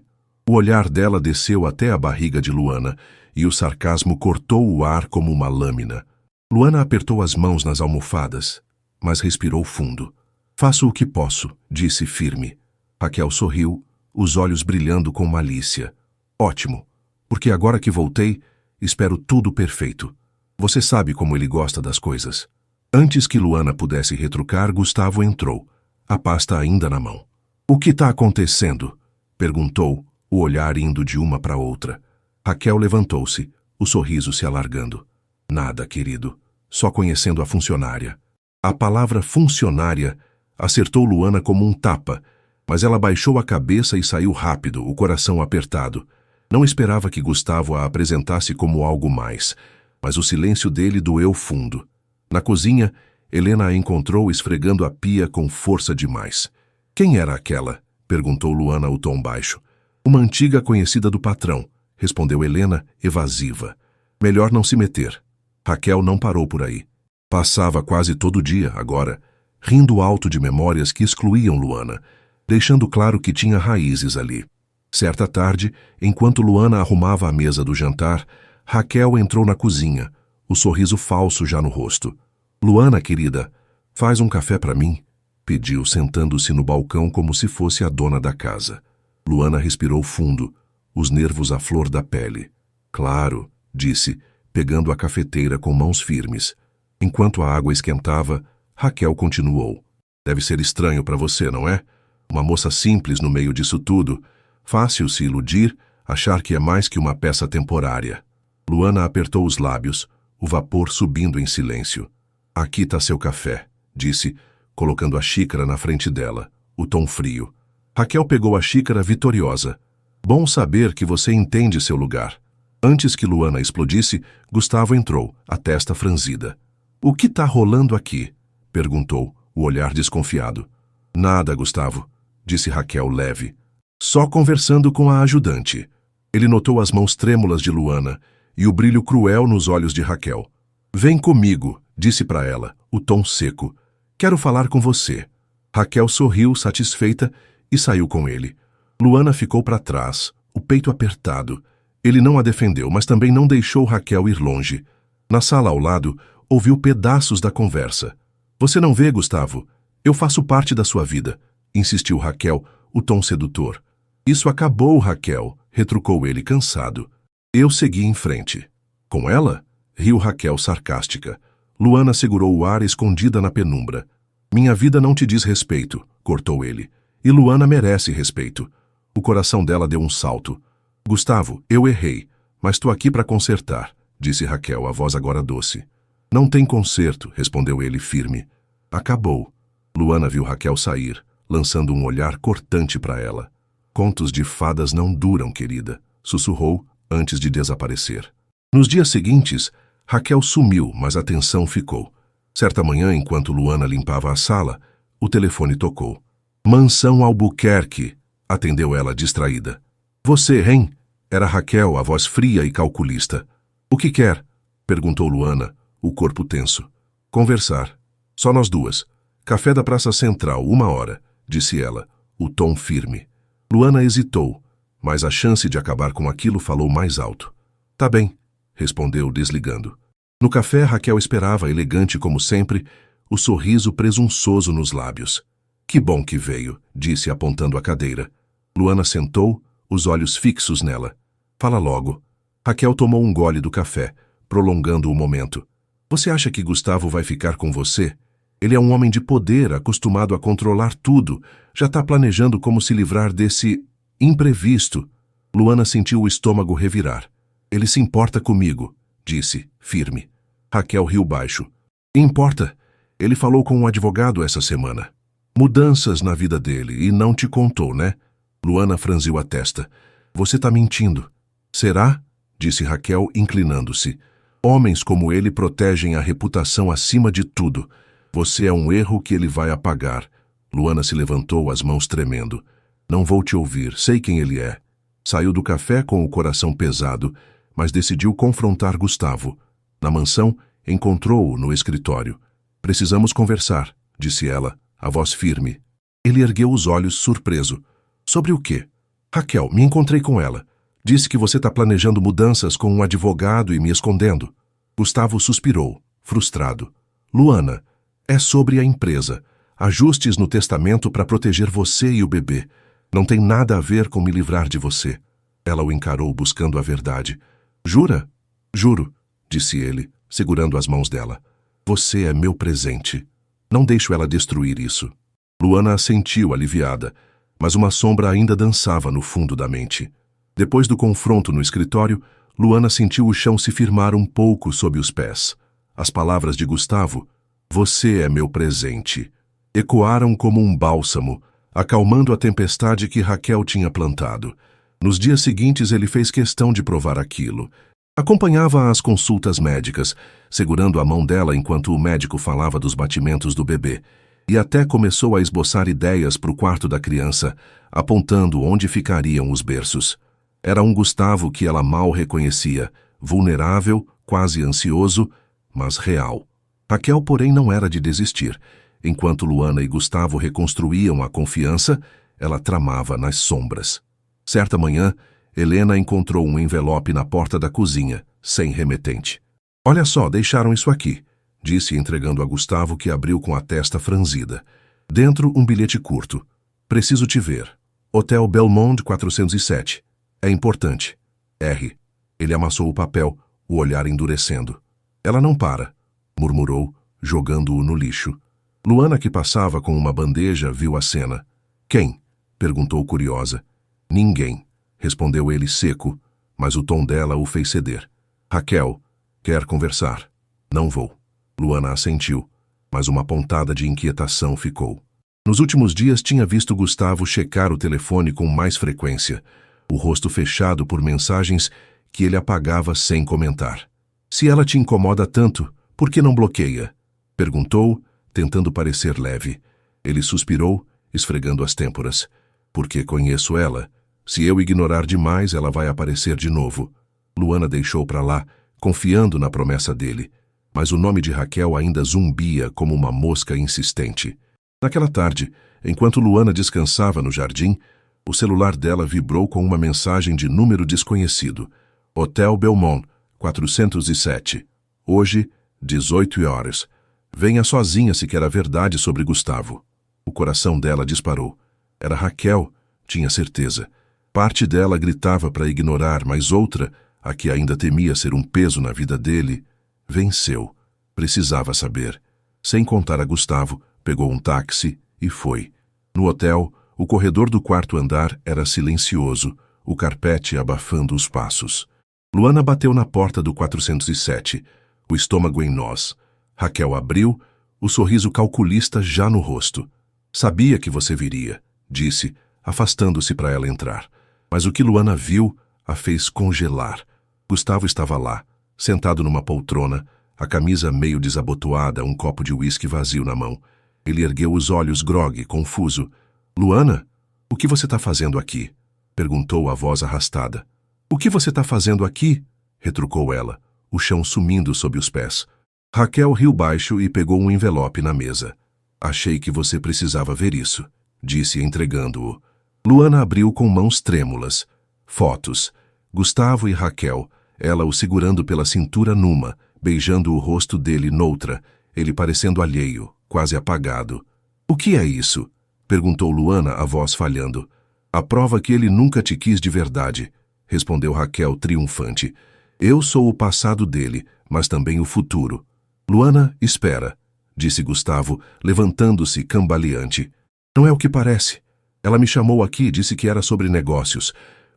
O olhar dela desceu até a barriga de Luana, e o sarcasmo cortou o ar como uma lâmina. Luana apertou as mãos nas almofadas, mas respirou fundo. "Faço o que posso", disse firme. Raquel sorriu, os olhos brilhando com malícia. "Ótimo, porque agora que voltei, espero tudo perfeito. Você sabe como ele gosta das coisas." Antes que Luana pudesse retrucar, Gustavo entrou, a pasta ainda na mão. "O que está acontecendo?" perguntou, o olhar indo de uma para outra. Raquel levantou-se, o sorriso se alargando. "Nada, querido. Só conhecendo a funcionária." A palavra funcionária acertou Luana como um tapa, mas ela baixou a cabeça e saiu rápido, o coração apertado. Não esperava que Gustavo a apresentasse como algo mais, mas o silêncio dele doeu fundo. Na cozinha, Helena a encontrou esfregando a pia com força demais. "Quem era aquela?" perguntou Luana ao tom baixo. "Uma antiga conhecida do patrão", respondeu Helena, evasiva. "Melhor não se meter." Raquel não parou por aí. Passava quase todo dia, agora, rindo alto de memórias que excluíam Luana, deixando claro que tinha raízes ali. Certa tarde, enquanto Luana arrumava a mesa do jantar, Raquel entrou na cozinha, o sorriso falso já no rosto. Luana, querida, faz um café para mim, pediu, sentando-se no balcão como se fosse a dona da casa. Luana respirou fundo, os nervos à flor da pele. Claro, disse, pegando a cafeteira com mãos firmes. Enquanto a água esquentava, Raquel continuou. Deve ser estranho para você, não é? Uma moça simples no meio disso tudo. Fácil se iludir, achar que é mais que uma peça temporária. Luana apertou os lábios, o vapor subindo em silêncio. Aqui está seu café, disse, colocando a xícara na frente dela, o tom frio. Raquel pegou a xícara vitoriosa. Bom saber que você entende seu lugar. Antes que Luana explodisse, Gustavo entrou, a testa franzida. O que está rolando aqui? Perguntou, o olhar desconfiado. Nada, Gustavo, disse Raquel leve. Só conversando com a ajudante. Ele notou as mãos trêmulas de Luana e o brilho cruel nos olhos de Raquel. Vem comigo, disse para ela, o tom seco. Quero falar com você. Raquel sorriu, satisfeita, e saiu com ele. Luana ficou para trás, o peito apertado. Ele não a defendeu, mas também não deixou Raquel ir longe. Na sala ao lado, ouviu pedaços da conversa. Você não vê, Gustavo? Eu faço parte da sua vida, insistiu Raquel, o tom sedutor. Isso acabou, Raquel, retrucou ele cansado. Eu segui em frente. Com ela? Riu Raquel sarcástica. Luana segurou o ar escondida na penumbra. Minha vida não te diz respeito, cortou ele. E Luana merece respeito. O coração dela deu um salto. Gustavo, eu errei, mas estou aqui para consertar, disse Raquel, a voz agora doce. Não tem conserto, respondeu ele firme. Acabou. Luana viu Raquel sair, lançando um olhar cortante para ela. Contos de fadas não duram, querida, sussurrou antes de desaparecer. Nos dias seguintes, Raquel sumiu, mas a tensão ficou. Certa manhã, enquanto Luana limpava a sala, o telefone tocou. Mansão Albuquerque, atendeu ela distraída. Você, hein? Era Raquel, a voz fria e calculista. O que quer? Perguntou Luana, o corpo tenso. Conversar. Só nós duas. Café da Praça Central, 1 hora, disse ela, o tom firme. Luana hesitou, mas a chance de acabar com aquilo falou mais alto. Tá bem, respondeu desligando. No café, Raquel esperava, elegante como sempre, o sorriso presunçoso nos lábios. Que bom que veio, disse apontando a cadeira. Luana sentou, os olhos fixos nela. Fala logo. Raquel tomou um gole do café, prolongando o momento. Você acha que Gustavo vai ficar com você? Ele é um homem de poder, acostumado a controlar tudo. Já está planejando como se livrar desse imprevisto. Luana sentiu o estômago revirar. Ele se importa comigo, disse, firme. Raquel riu baixo. Importa. Ele falou com um advogado essa semana. Mudanças na vida dele, e não te contou, né? Luana franziu a testa. Você está mentindo. Será? Disse Raquel, inclinando-se. Homens como ele protegem a reputação acima de tudo. Você é um erro que ele vai apagar. Luana se levantou, as mãos tremendo. Não vou te ouvir, sei quem ele é. Saiu do café com o coração pesado, mas decidiu confrontar Gustavo. Na mansão, encontrou-o no escritório. Precisamos conversar, disse ela, a voz firme. Ele ergueu os olhos, surpreso. Sobre o quê? Raquel, me encontrei com ela. Disse que você está planejando mudanças com um advogado e me escondendo. Gustavo suspirou, frustrado. Luana, é sobre a empresa. Ajustes no testamento para proteger você e o bebê. Não tem nada a ver com me livrar de você. Ela o encarou, buscando a verdade. Jura? Juro, disse ele, segurando as mãos dela. Você é meu presente. Não deixo ela destruir isso. Luana assentiu, aliviada, mas uma sombra ainda dançava no fundo da mente. Depois do confronto no escritório, Luana sentiu o chão se firmar um pouco sob os pés. As palavras de Gustavo, você é meu presente, ecoaram como um bálsamo, acalmando a tempestade que Raquel tinha plantado. Nos dias seguintes ele fez questão de provar aquilo. Acompanhava as consultas médicas, segurando a mão dela enquanto o médico falava dos batimentos do bebê, e até começou a esboçar ideias para o quarto da criança, apontando onde ficariam os berços. Era um Gustavo que ela mal reconhecia, vulnerável, quase ansioso, mas real. Raquel, porém, não era de desistir. Enquanto Luana e Gustavo reconstruíam a confiança, ela tramava nas sombras. Certa manhã, Helena encontrou um envelope na porta da cozinha, sem remetente. Olha só, deixaram isso aqui, disse entregando a Gustavo, que abriu com a testa franzida. Dentro, um bilhete curto. Preciso te ver. Hotel Belmond 407. É importante. R. Ele amassou o papel, o olhar endurecendo. Ela não para, murmurou, jogando-o no lixo. Luana, que passava com uma bandeja, viu a cena. Quem? Perguntou curiosa. Ninguém, respondeu ele seco, mas o tom dela o fez ceder. Raquel, quer conversar? Não vou. Luana assentiu, mas uma pontada de inquietação ficou. Nos últimos dias tinha visto Gustavo checar o telefone com mais frequência, o rosto fechado por mensagens que ele apagava sem comentar. Se ela te incomoda tanto, por que não bloqueia? Perguntou, tentando parecer leve. Ele suspirou, esfregando as têmporas. Porque conheço ela. Se eu ignorar demais, ela vai aparecer de novo. Luana deixou para lá, confiando na promessa dele. Mas o nome de Raquel ainda zumbia como uma mosca insistente. Naquela tarde, enquanto Luana descansava no jardim, o celular dela vibrou com uma mensagem de número desconhecido. Hotel Belmont, 407. Hoje, 18 horas. Venha sozinha se quer a verdade sobre Gustavo. O coração dela disparou. Era Raquel, tinha certeza. Parte dela gritava para ignorar, mas outra, a que ainda temia ser um peso na vida dele, venceu. Precisava saber. Sem contar a Gustavo, pegou um táxi e foi. No hotel, o corredor do quarto andar era silencioso, o carpete abafando os passos. Luana bateu na porta do 407, o estômago em nós. Raquel abriu, o sorriso calculista já no rosto. Sabia que você viria, disse, afastando-se para ela entrar. Mas o que Luana viu a fez congelar. Gustavo estava lá, sentado numa poltrona, a camisa meio desabotoada, um copo de uísque vazio na mão. Ele ergueu os olhos grogue, confuso. Luana, o que você está fazendo aqui? Perguntou a voz arrastada. O que você está fazendo aqui? Retrucou ela, o chão sumindo sob os pés. Raquel riu baixo e pegou um envelope na mesa. Achei que você precisava ver isso, disse entregando-o. Luana abriu com mãos trêmulas. Fotos. Gustavo e Raquel, ela o segurando pela cintura numa, beijando o rosto dele noutra, ele parecendo alheio, quase apagado. O que é isso? Perguntou Luana, a voz falhando. A prova que ele nunca te quis de verdade, respondeu Raquel triunfante. Eu sou o passado dele, mas também o futuro. Luana, espera, disse Gustavo, levantando-se cambaleante. Não é o que parece. Ela me chamou aqui e disse que era sobre negócios.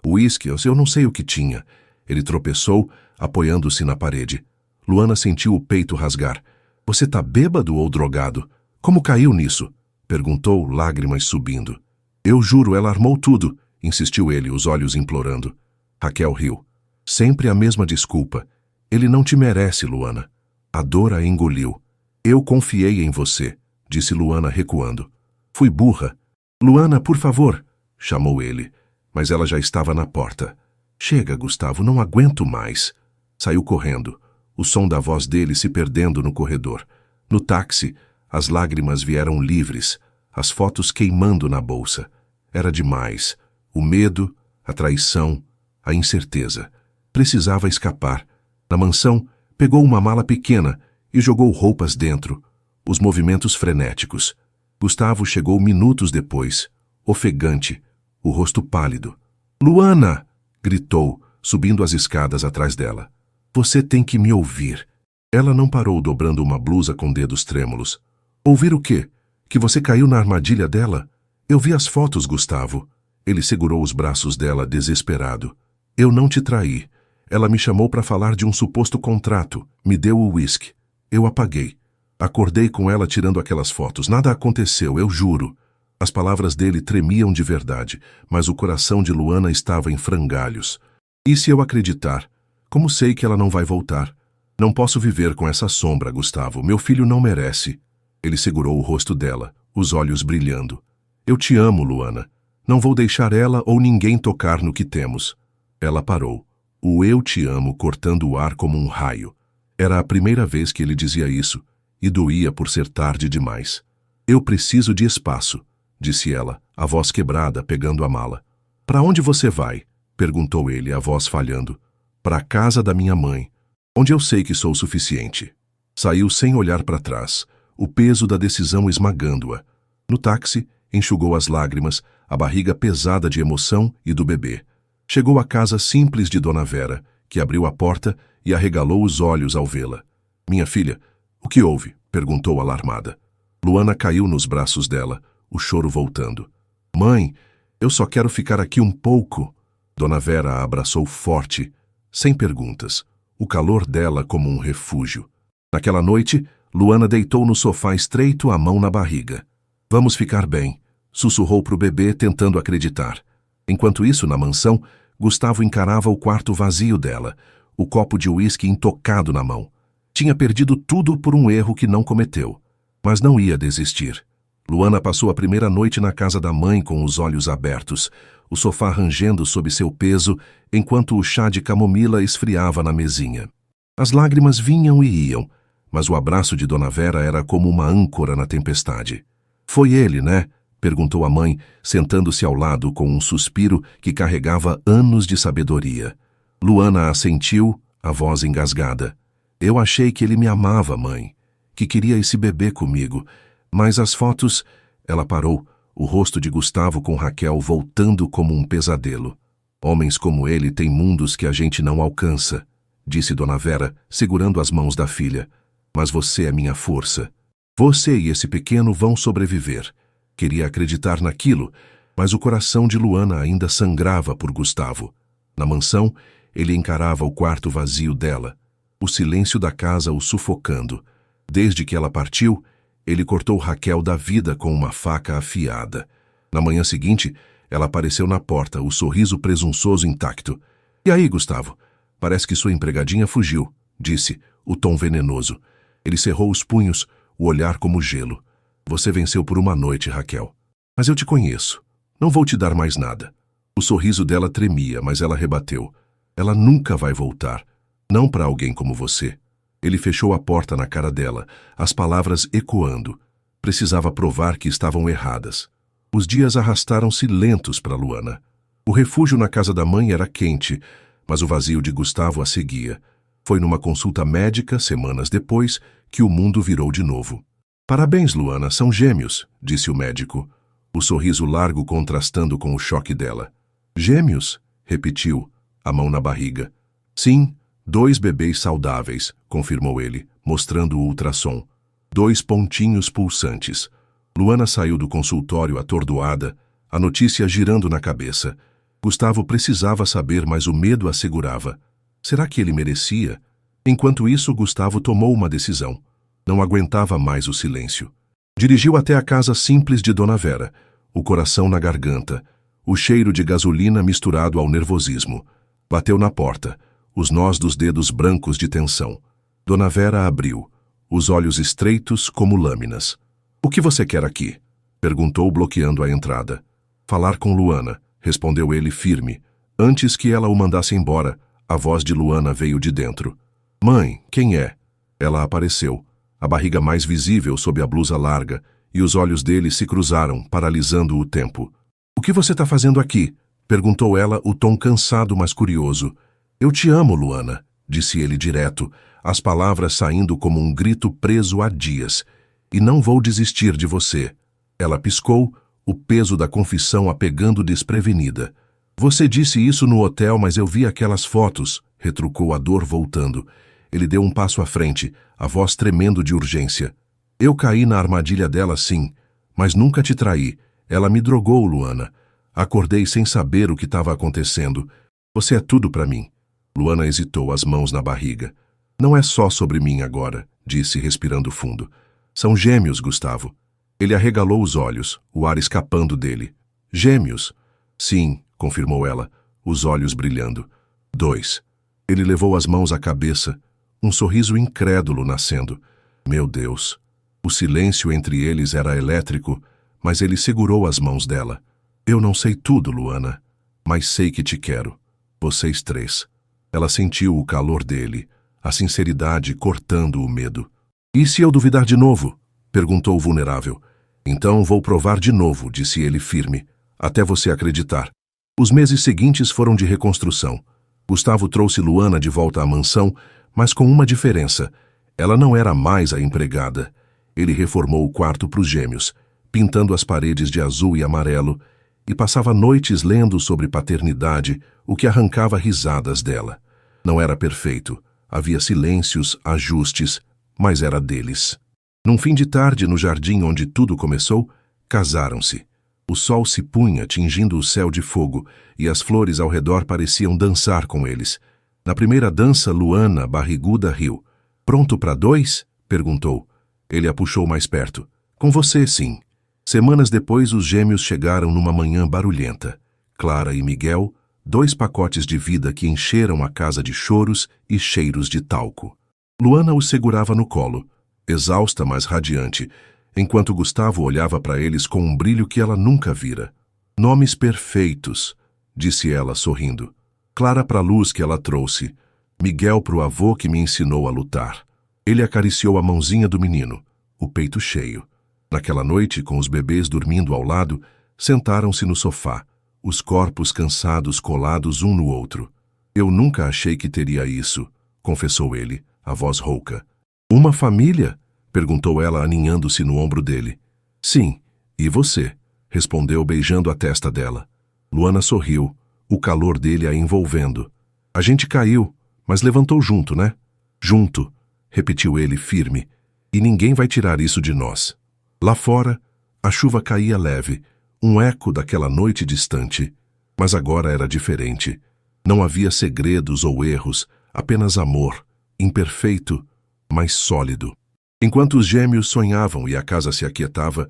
Uísque, eu não sei o que tinha. Ele tropeçou, apoiando-se na parede. Luana sentiu o peito rasgar. Você tá bêbado ou drogado? Como caiu nisso? Perguntou, lágrimas subindo. Eu juro, ela armou tudo, insistiu ele, os olhos implorando. Raquel riu. Sempre a mesma desculpa. Ele não te merece, Luana. A dor a engoliu. Eu confiei em você, disse Luana recuando. Fui burra. Luana, por favor, chamou ele, mas ela já estava na porta. Chega, Gustavo, não aguento mais. Saiu correndo, o som da voz dele se perdendo no corredor. No táxi, as lágrimas vieram livres, as fotos queimando na bolsa. Era demais. O medo, a traição, a incerteza. Precisava escapar. Na mansão, pegou uma mala pequena e jogou roupas dentro. Os movimentos frenéticos. Gustavo chegou minutos depois, ofegante, o rosto pálido. Luana! Gritou, subindo as escadas atrás dela. Você tem que me ouvir. Ela não parou, dobrando uma blusa com dedos trêmulos. Ouvir o quê? Que você caiu na armadilha dela? Eu vi as fotos, Gustavo. Ele segurou os braços dela, desesperado. Eu não te traí. Ela me chamou para falar de um suposto contrato. Me deu o uísque. Eu apaguei. Acordei com ela tirando aquelas fotos. Nada aconteceu, eu juro. As palavras dele tremiam de verdade, mas o coração de Luana estava em frangalhos. E se eu acreditar? Como sei que ela não vai voltar? Não posso viver com essa sombra, Gustavo. Meu filho não merece. Ele segurou o rosto dela, os olhos brilhando. Eu te amo, Luana. Não vou deixar ela ou ninguém tocar no que temos. Ela parou. O eu te amo cortando o ar como um raio. Era a primeira vez que ele dizia isso, e doía por ser tarde demais. Eu preciso de espaço, disse ela, a voz quebrada, pegando a mala. Para onde você vai? Perguntou ele, a voz falhando. Para a casa da minha mãe, onde eu sei que sou suficiente. Saiu sem olhar para trás, o peso da decisão esmagando-a. No táxi, enxugou as lágrimas, a barriga pesada de emoção e do bebê. Chegou à casa simples de Dona Vera, que abriu a porta e arregalou os olhos ao vê-la. Minha filha, o que houve? Perguntou alarmada. Luana caiu nos braços dela, o choro voltando. Mãe, eu só quero ficar aqui um pouco. Dona Vera a abraçou forte, sem perguntas, o calor dela como um refúgio. Naquela noite, Luana deitou no sofá estreito, a mão na barriga. Vamos ficar bem, sussurrou para o bebê, tentando acreditar. Enquanto isso, na mansão, Gustavo encarava o quarto vazio dela, o copo de uísque intocado na mão. Tinha perdido tudo por um erro que não cometeu, mas não ia desistir. Luana passou a primeira noite na casa da mãe com os olhos abertos, o sofá rangendo sob seu peso, enquanto o chá de camomila esfriava na mesinha. As lágrimas vinham e iam, mas o abraço de Dona Vera era como uma âncora na tempestade. Foi ele, né? Perguntou a mãe, sentando-se ao lado com um suspiro que carregava anos de sabedoria. Luana assentiu, a voz engasgada. Eu achei que ele me amava, mãe, que queria esse bebê comigo, mas as fotos... Ela parou, o rosto de Gustavo com Raquel voltando como um pesadelo. Homens como ele têm mundos que a gente não alcança, disse Dona Vera, segurando as mãos da filha. Mas você é minha força. Você e esse pequeno vão sobreviver. Queria acreditar naquilo, mas o coração de Luana ainda sangrava por Gustavo. Na mansão, ele encarava o quarto vazio dela, o silêncio da casa o sufocando. Desde que ela partiu, ele cortou Raquel da vida com uma faca afiada. Na manhã seguinte, ela apareceu na porta, o sorriso presunçoso intacto. E aí, Gustavo? Parece que sua empregadinha fugiu, disse, o tom venenoso. Ele cerrou os punhos, o olhar como gelo. Você venceu por uma noite, Raquel. Mas eu te conheço. Não vou te dar mais nada. O sorriso dela tremia, mas ela rebateu. Ela nunca vai voltar. Não para alguém como você. Ele fechou a porta na cara dela, as palavras ecoando. Precisava provar que estavam erradas. Os dias arrastaram-se lentos para Luana. O refúgio na casa da mãe era quente, mas o vazio de Gustavo a seguia. Foi numa consulta médica, semanas depois, que o mundo virou de novo. Parabéns, Luana, são gêmeos, disse o médico, o sorriso largo contrastando com o choque dela. Gêmeos? Repetiu, a mão na barriga. Sim, 2 bebês saudáveis, confirmou ele, mostrando o ultrassom. 2 pontinhos pulsantes. Luana saiu do consultório atordoada, a notícia girando na cabeça. Gustavo precisava saber, mas o medo a segurava. Será que ele merecia? Enquanto isso, Gustavo tomou uma decisão. Não aguentava mais o silêncio. Dirigiu até a casa simples de Dona Vera, o coração na garganta, o cheiro de gasolina misturado ao nervosismo. Bateu na porta, os nós dos dedos brancos de tensão. Dona Vera abriu, os olhos estreitos como lâminas. O que você quer aqui? Perguntou, bloqueando a entrada. Falar com Luana, respondeu ele firme. Antes que ela o mandasse embora, a voz de Luana veio de dentro. Mãe, quem é? Ela apareceu, a barriga mais visível sob a blusa larga, e os olhos dele se cruzaram, paralisando o tempo. O que você está fazendo aqui? Perguntou ela, o tom cansado, mas curioso. Eu te amo, Luana, disse ele direto, as palavras saindo como um grito preso há dias. E não vou desistir de você. Ela piscou, o peso da confissão a pegando desprevenida. Você disse isso no hotel, mas eu vi aquelas fotos, retrucou a dor voltando. Ele deu um passo à frente, a voz tremendo de urgência. Eu caí na armadilha dela, sim, mas nunca te traí. Ela me drogou, Luana. Acordei sem saber o que estava acontecendo. Você é tudo para mim. Luana hesitou, as mãos na barriga. Não é só sobre mim agora, disse, respirando fundo. São gêmeos, Gustavo. Ele arregalou os olhos, o ar escapando dele. Gêmeos? Sim, confirmou ela, os olhos brilhando. 2. Ele levou as mãos à cabeça, um sorriso incrédulo nascendo. Meu Deus! O silêncio entre eles era elétrico, mas ele segurou as mãos dela. Eu não sei tudo, Luana, mas sei que te quero. Vocês 3. Ela sentiu o calor dele, a sinceridade cortando o medo. E se eu duvidar de novo? Perguntou vulnerável. Então vou provar de novo, disse ele firme, até você acreditar. Os meses seguintes foram de reconstrução. Gustavo trouxe Luana de volta à mansão, mas com uma diferença. Ela não era mais a empregada. Ele reformou o quarto para os gêmeos, pintando as paredes de azul e amarelo, e passava noites lendo sobre paternidade, o que arrancava risadas dela. Não era perfeito. Havia silêncios, ajustes, mas era deles. Num fim de tarde, no jardim onde tudo começou, casaram-se. O sol se punha, tingindo o céu de fogo, e as flores ao redor pareciam dançar com eles. Na primeira dança, Luana, barriguda, riu. "Pronto para 2?" perguntou. Ele a puxou mais perto. "Com você, sim." Semanas depois, os gêmeos chegaram numa manhã barulhenta. Clara e Miguel, 2 pacotes de vida que encheram a casa de choros e cheiros de talco. Luana os segurava no colo, exausta, mas radiante, enquanto Gustavo olhava para eles com um brilho que ela nunca vira. "Nomes perfeitos", disse ela, sorrindo. Clara para a luz que ela trouxe, Miguel para o avô que me ensinou a lutar. Ele acariciou a mãozinha do menino, o peito cheio. Naquela noite, com os bebês dormindo ao lado, sentaram-se no sofá, os corpos cansados colados um no outro. "Eu nunca achei que teria isso", confessou ele, a voz rouca. "Uma família?" perguntou ela, aninhando-se no ombro dele. "Sim, e você?" respondeu, beijando a testa dela. Luana sorriu, o calor dele a envolvendo. "A gente caiu, mas levantou junto, né?" "Junto", repetiu ele firme, "e ninguém vai tirar isso de nós." Lá fora, a chuva caía leve, um eco daquela noite distante. Mas agora era diferente. Não havia segredos ou erros, apenas amor, imperfeito, mas sólido. Enquanto os gêmeos sonhavam e a casa se aquietava,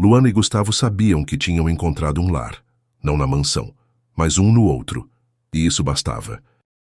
Luana e Gustavo sabiam que tinham encontrado um lar, não na mansão, mas um no outro. E isso bastava.